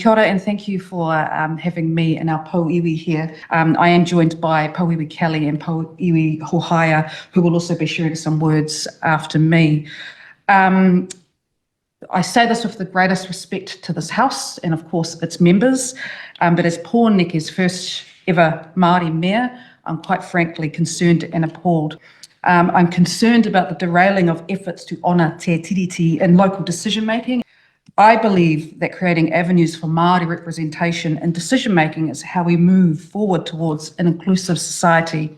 Kia ora, and thank you for having me and our Pouiwi here. I am joined by Pouiwi Kelly and Pouiwi Hohaia, who will also be sharing some words after me. I say this with the greatest respect to this House and, of course, its members, but as Pōneke's first ever Māori mayor, I'm quite frankly concerned and appalled. I'm concerned about the derailing of efforts to honour te tiriti in local decision-making. I believe that creating avenues for Māori representation in decision-making is how we move forward towards an inclusive society.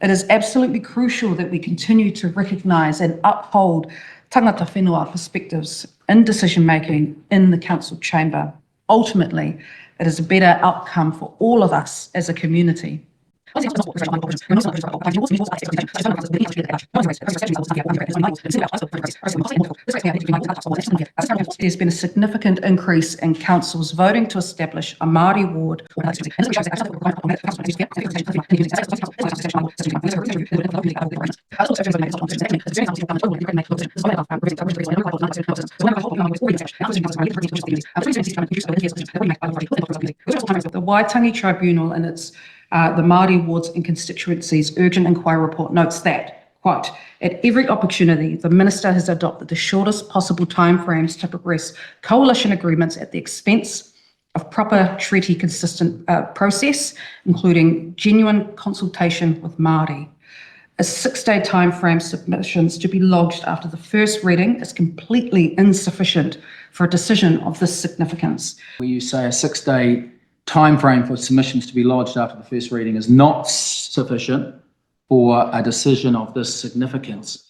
It is absolutely crucial that we continue to recognise and uphold tangata whenua perspectives in decision-making in the council chamber. Ultimately, it is a better outcome for all of us as a community. There's been a significant increase in councils voting to establish a Māori ward. The Waitangi Tribunal and its the Māori wards and constituencies urgent inquiry report notes that, quote, at every opportunity, the Minister has adopted the shortest possible timeframes to progress coalition agreements at the expense of proper treaty consistent process, including genuine consultation with Māori. A 6-day timeframe submissions to be lodged after the first reading is completely insufficient for a decision of this significance. Where you say a 6-day timeframe for submissions to be lodged after the first reading is not sufficient for a decision of this significance.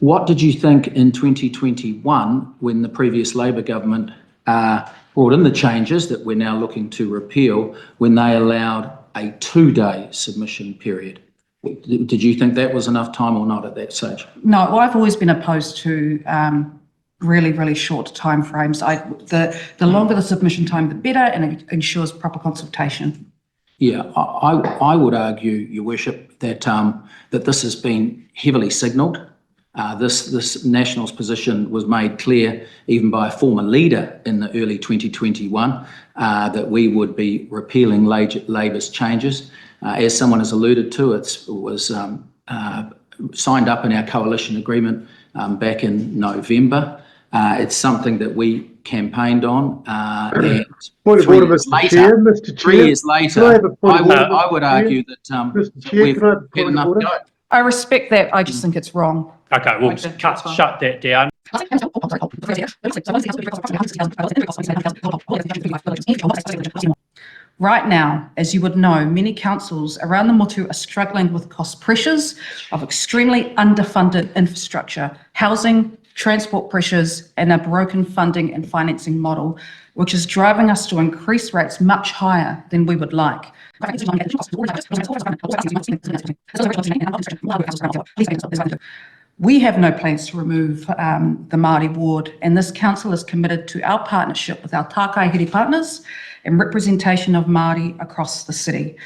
What did you think in 2021 when the previous Labor government brought in the changes that we're now looking to repeal, when they allowed a 2-day submission period? Did you think that was enough time or not at that stage? No, well, I've always been opposed to really short timeframes. The longer the submission time, the better, and it ensures proper consultation. Yeah, I would argue, Your Worship, that that this has been heavily signalled. This Nationals position was made clear even by a former leader in the early 2021 that we would be repealing Labor's changes. As someone has alluded to, it was signed up in our coalition agreement back in November. It's something that we campaigned on. And Point of order, Mr. Chair. Mr. Chair, 3 years later, I would argue that we've had enough go. I respect that. I just think it's wrong. Okay, we'll shut that down. Right now, as you would know, many councils around the motu are struggling with cost pressures of extremely underfunded infrastructure, housing, transport pressures, and a broken funding and financing model, which is driving us to increase rates much higher than we would like. We have no plans to remove the Māori ward, and this council is committed to our partnership with our tākaihiri partners and representation of Māori across the city.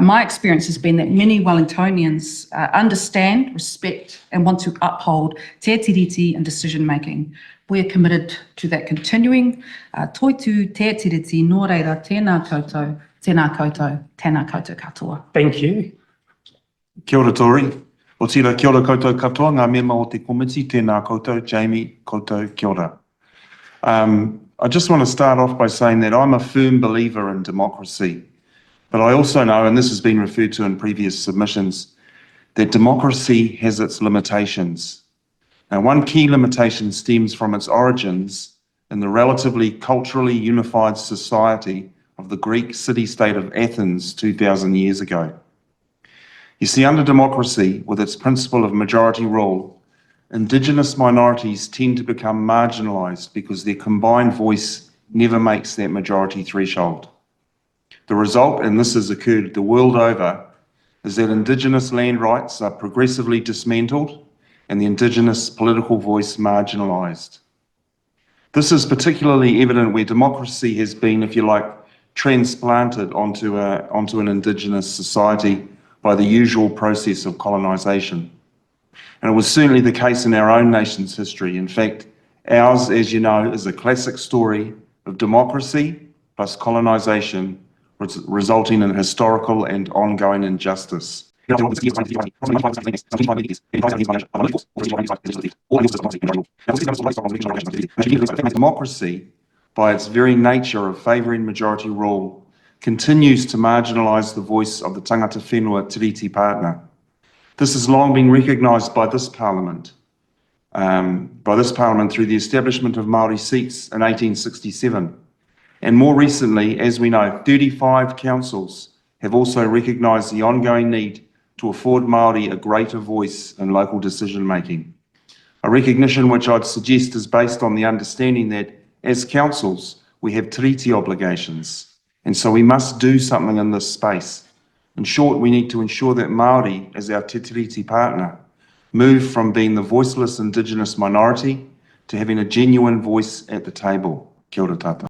My experience has been that many Wellingtonians understand, respect, and want to uphold te tiriti in decision-making. We are committed to that continuing. Toitu te tiriti, nō reira, tēnā koutou, tēnā koutou, tēnā koutou katoa. Thank you. Kia ora, Tory. O tira kia ora koutou katoa, ngā mema o te komiti, tēnā koutou, Jamie, koutou kia ora. I just want to start off by saying that I'm a firm believer in democracy. But I also know, and this has been referred to in previous submissions, that democracy has its limitations. Now, one key limitation stems from its origins in the relatively culturally unified society of the Greek city-state of Athens 2,000 years ago. You see, under democracy, with its principle of majority rule, Indigenous minorities tend to become marginalised because their combined voice never makes that majority threshold. The result, and this has occurred the world over, is that Indigenous land rights are progressively dismantled and the Indigenous political voice marginalised. This is particularly evident where democracy has been, if you like, transplanted onto an Indigenous society by the usual process of colonisation. And it was certainly the case in our own nation's history. In fact, Ours, as you know, is a classic story of democracy plus colonisation, resulting in historical and ongoing injustice. Democracy, by its very nature of favouring majority rule, continues to marginalise the voice of the tangata whenua tiriti partner. This has long been recognised by this Parliament through the establishment of Māori seats in 1867. And more recently, as we know, 35 councils have also recognised the ongoing need to afford Māori a greater voice in local decision making. A recognition which I'd suggest is based on the understanding that as councils, we have treaty obligations, and so we must do something in this space. In short, we need to ensure that Māori, as our te treaty partner, move from being the voiceless Indigenous minority to having a genuine voice at the table. Kia ora tātou.